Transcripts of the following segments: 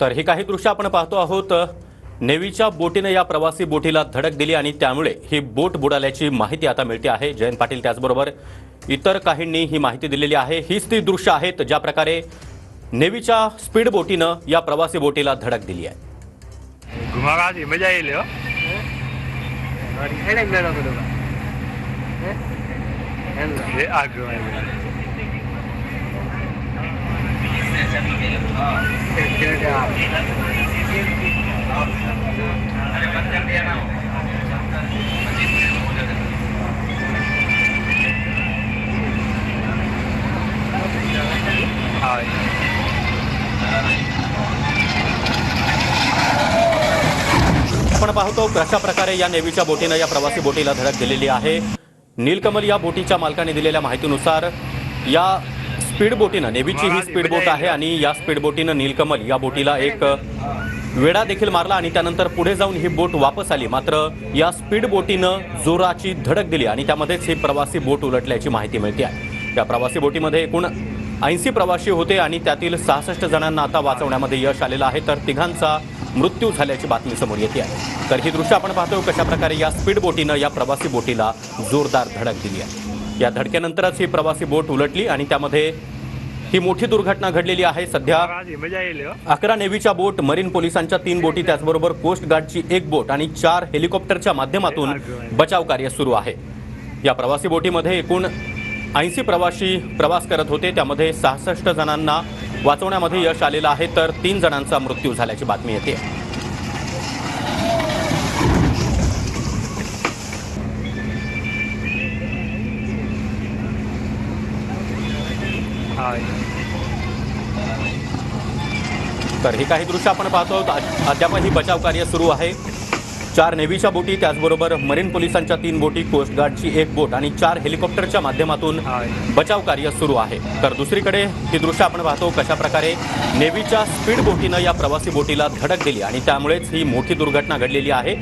तर ही काही दृश्य आपण पाहतो आहोत। नेव्हीच्या बोटीने या प्रवासी बोटीला धडक दिली आणि त्यामुळे ही बोट बुडाल्याची माहिती आता मिळते आहे। जयंत पाटील त्याचबरोबर इतर काहींनी ही माहिती दिलेली आहे। हीच ती दृश्य आहेत ज्या प्रकारे नेव्हीच्या स्पीड बोटीने या प्रवासी बोटीला धडक दिली आहे। घुमागाची मजा येईल हो। हे आग आपण पाहतो कशा प्रकारे या नेव्हीच्या बोटीने या प्रवासी बोटीला धडक दिलेली आहे। नीलकमल या बोटीच्या मालकाने दिलेल्या माहितीनुसार या स्पीड बोटीने, नेव्हीची ही स्पीड बोट आहे आणि या स्पीड बोटीने नीलकमल या बोटीला एक वेढा देखील मारला आणि त्यानंतर पुढे जाऊन ही बोट वापस आली। मात्र या स्पीड बोटीने जोराची धडक दिली आणि त्यामध्येच ही प्रवासी बोट उलटल्याची माहिती मिळते आहे। त्या प्रवासी बोटीमध्ये एकूण 80 प्रवासी होते आणि त्यातील 66 जणांना आता वाचवण्यामध्ये यश आलेलं आहे, तर तिघांचा मृत्यू झाल्याची बातमी समोर येते आहे। तर ही दृश्य आपण पाहतो कशा प्रकारे या स्पीड बोटीने या प्रवासी बोटीला जोरदार धडक दिली आहे। या धडकेनंतरच ही प्रवासी बोट उलटली आणि त्यामध्ये ही मोठी दुर्घटना घडलेली आहे। सध्या 11 नेव्हीच्या बोट, मरीन पोलिसांच्या 3 बोटी, त्याचबरोबर कोस्ट गार्डची 1 बोट आणि 4 हेलिकॉप्टरच्या माध्यमातून बचाव कार्य सुरू आहे। या प्रवासी बोटीमध्ये एकूण 80 प्रवासी प्रवास करत होते, त्यामध्ये 66 जणांना वाचवण्यामध्ये यश आलेलं आहे, तर 3 जणांचा मृत्यू झाल्याची बातमी येते। तर ही काही दृश्य आपण पाहतो अद्यापही बचाव कार्य सुरू आहे। 4 नेव्हीच्या बोटी, त्याचबरोबर मरीन पोलिसांच्या 3 बोटी, कोस्ट गार्डची 1 बोट आणि 4 हेलिकॉप्टरच्या माध्यमातून बचाव कार्य सुरू आहे। तर दुसरीकडे ही दृश्य आपण पाहतो कशा प्रकारे नेव्हीच्या स्पीड बोटीने या प्रवासी बोटीला धडक दिली आणि त्यामुळेच ही मोठी दुर्घटना घडलेली आहे।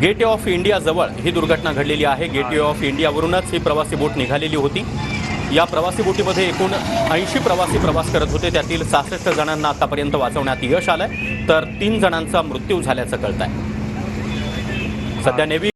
गेटवे ऑफ इंडिया जवळ ही दुर्घटना घडलेली आहे। गेटवे ऑफ इंडियावरूनच ही प्रवासी बोट निघालेली होती। या प्रवासी बोटीमध्ये एकूण 80 प्रवासी प्रवास करत होते, त्यातील 66 जणांना आतापर्यंत वाचवण्यात यश आलंय, तर 3 जणांचा मृत्यू झाल्याचं कळतंय। सध्या नेव्ही